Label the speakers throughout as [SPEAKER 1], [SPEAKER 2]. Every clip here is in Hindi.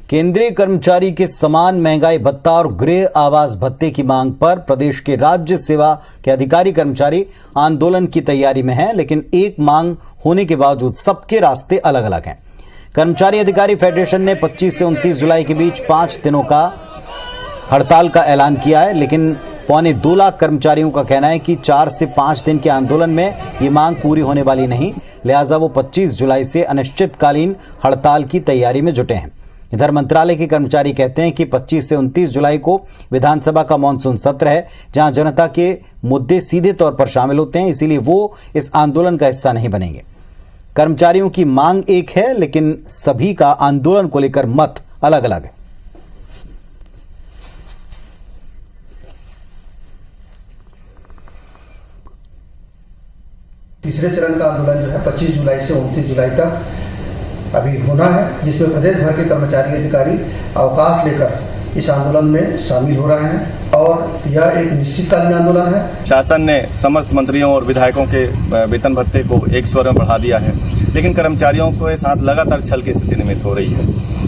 [SPEAKER 1] केंद्रीय कर्मचारी के समान महंगाई भत्ता और गृह आवास भत्ते की मांग पर प्रदेश के राज्य सेवा के अधिकारी कर्मचारी आंदोलन की तैयारी में हैं, लेकिन एक मांग होने के बावजूद सबके रास्ते अलग अलग हैं। कर्मचारी अधिकारी फेडरेशन ने 25 से 29 जुलाई के बीच 5 दिनों का हड़ताल का ऐलान किया है, लेकिन 2.25 लाख कर्मचारियों का कहना है कि 4 से 5 दिन के आंदोलन में ये मांग पूरी होने वाली नहीं, लिहाजा वो 25 जुलाई से अनिश्चितकालीन हड़ताल की तैयारी में जुटे हैं। इधर मंत्रालय के कर्मचारी कहते हैं कि 25 से 29 जुलाई को विधानसभा का मानसून सत्र है, जहां जनता के मुद्दे सीधे तौर पर शामिल होते हैं, इसीलिए वो इस आंदोलन का हिस्सा नहीं बनेंगे। कर्मचारियों की मांग एक है, लेकिन सभी का आंदोलन को लेकर मत अलग अलग है।
[SPEAKER 2] तीसरे चरण का आंदोलन जो है 25 जुलाई से 29 जुलाई तक अभी होना है, जिसमें प्रदेश भर के कर्मचारी अधिकारी अवकाश लेकर इस आंदोलन में शामिल हो रहे हैं और यह एक निश्चितकालीन आंदोलन है।
[SPEAKER 3] शासन ने समस्त मंत्रियों और विधायकों के वेतन भत्ते को एक स्वर में बढ़ा दिया है, लेकिन कर्मचारियों के साथ लगातार छल की स्थिति निर्मित हो रही है।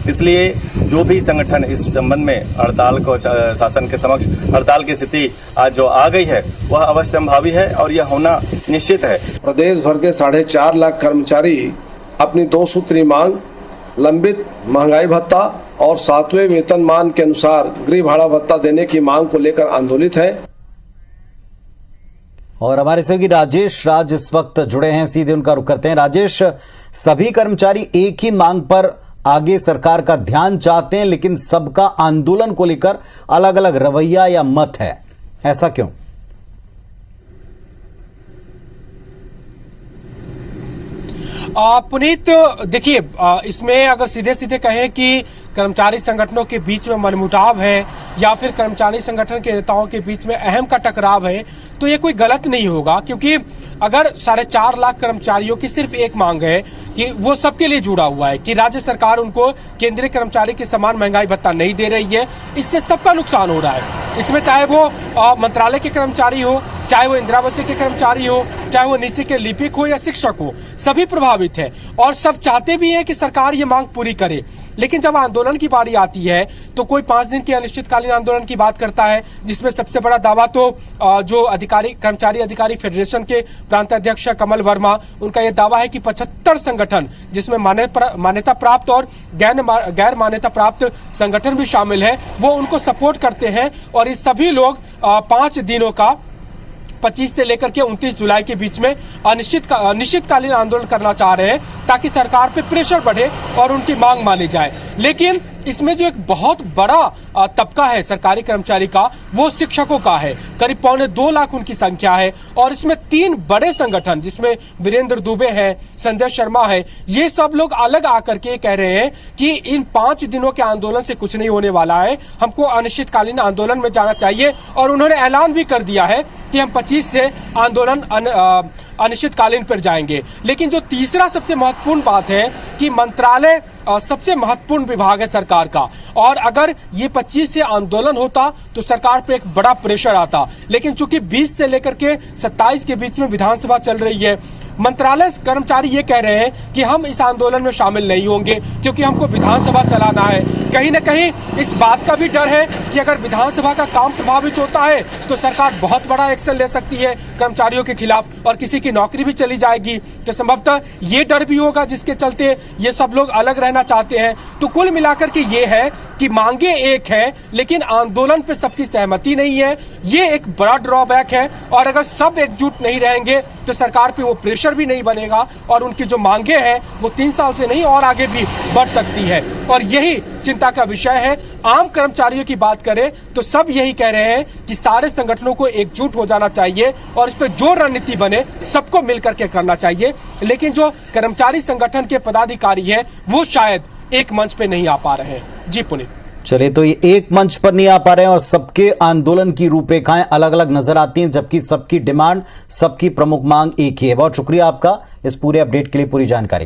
[SPEAKER 3] इसलिए जो भी संगठन इस संबंध में हड़ताल को शासन के समक्ष हड़ताल की स्थिति आज जो आ गई है वह अवश्य संभावी है और यह होना निश्चित है।
[SPEAKER 4] प्रदेश भर के 4.5 लाख कर्मचारी अपनी 2 सूत्री मांग, लंबित महंगाई भत्ता और 7वें वेतनमान के अनुसार गृह भाड़ा भत्ता देने की मांग को लेकर आंदोलित है।
[SPEAKER 1] और हमारे सहयोगी राज इस वक्त जुड़े हैं, सीधे उनका रुख करते हैं। राजेश, सभी कर्मचारी एक ही मांग पर आगे सरकार का ध्यान चाहते हैं, लेकिन सबका आंदोलन को लेकर अलग अलग रवैया या मत है, ऐसा क्यों?
[SPEAKER 5] पुनीत, देखिए, इसमें अगर सीधे सीधे कहें कि कर्मचारी संगठनों के बीच में मनमुटाव है या फिर कर्मचारी संगठन के नेताओं के बीच में अहम का टकराव है, तो ये कोई गलत नहीं होगा, क्योंकि अगर 4.5 लाख कर्मचारियों की सिर्फ एक मांग है कि वो सबके लिए जुड़ा हुआ है कि राज्य सरकार उनको केंद्रीय कर्मचारी के समान महंगाई भत्ता नहीं दे रही है, इससे सबका नुकसान हो रहा है। इसमें चाहे वो मंत्रालय के कर्मचारी हो, चाहे वो इंदिरावती के कर्मचारी हो, चाहे वो नीचे के लिपिक हो या शिक्षक हो, सभी प्रभावित है और सब चाहते भी हैं कि सरकार ये मांग पूरी करे। लेकिन जब आंदोलन की बारी आती है तो कोई 5 दिन के अनिश्चितकालीन आंदोलन की बात करता है, जिसमें सबसे बड़ा दावा तो जो कर्मचारी अधिकारी फेडरेशन के प्रांत अध्यक्ष कमल वर्मा, उनका यह दावा है कि 75 संगठन, जिसमें मान्यता प्राप्त और गैर मान्यता प्राप्त संगठन भी शामिल है, वो उनको सपोर्ट करते हैं और ये सभी लोग 5 दिनों का 25 से लेकर के 29 जुलाई के बीच में अनिश्चितकालीन आंदोलन करना चाह रहे हैं, ताकि सरकार पे प्रेशर बढ़े और उनकी मांग मानी जाए। लेकिन इसमें जो एक बहुत बड़ा तबका है सरकारी कर्मचारी का, वो शिक्षकों का है। करीब 2.25 लाख उनकी संख्या है और इसमें 3 बड़े संगठन, जिसमें वीरेंद्र दुबे हैं, संजय शर्मा है, ये सब लोग अलग आकर के कह रहे हैं कि इन 5 दिनों के आंदोलन से कुछ नहीं होने वाला है, हमको अनिश्चितकालीन आंदोलन में जाना चाहिए। और उन्होंने ऐलान भी कर दिया है कि हम 25 से आंदोलन अनिश्चितकालीन पर जाएंगे। लेकिन जो तीसरा सबसे महत्वपूर्ण बात है कि मंत्रालय सबसे महत्वपूर्ण विभाग है सरकार का, और अगर ये 25 से आंदोलन होता तो सरकार पे एक बड़ा प्रेशर आता। लेकिन चूंकि 20 से लेकर के 27 के बीच में विधानसभा चल रही है, मंत्रालय कर्मचारी ये कह रहे हैं कि हम इस आंदोलन में शामिल नहीं होंगे, क्योंकि हमको विधानसभा चलाना है। कहीं न कहीं इस बात का भी डर है कि अगर विधानसभा का काम प्रभावित होता है तो सरकार बहुत बड़ा एक्शन ले सकती है कर्मचारियों के खिलाफ और किसी की नौकरी भी चली जाएगी। तो संभवतः ये डर भी होगा, जिसके चलते ये सब लोग अलग रहना चाहते हैं। तो कुल मिलाकर के ये है कि मांगे एक है, लेकिन आंदोलन पे सबकी सहमति नहीं है। ये एक बड़ा ड्रॉबैक है और अगर सब एकजुट नहीं रहेंगे तो सरकार पे वो प्रेशर भी नहीं बनेगा और उनकी जो मांगे हैं वो 3 साल से नहीं और आगे भी बढ़ सकती है। और यही चिंता का विषय है। आम कर्मचारियों की बात करें तो सब यही कह रहे हैं कि सारे संगठनों को एकजुट हो जाना चाहिए और इस पर जो रणनीति बने सबको मिलकर के करना चाहिए। लेकिन जो कर्मचारी संगठन के पदाधिकारी हैं वो शायद एक मंच पे नहीं आ पा रहे हैं। जी पुनीत।
[SPEAKER 1] चलिए, तो ये एक मंच पर नहीं आ पा रहे हैं और सबके आंदोलन की रूपरेखाएं अलग अलग नजर आती हैं, जबकि सबकी डिमांड, सबकी प्रमुख मांग एक ही है। बहुत शुक्रिया आपका इस पूरे अपडेट के लिए, पूरी जानकारी।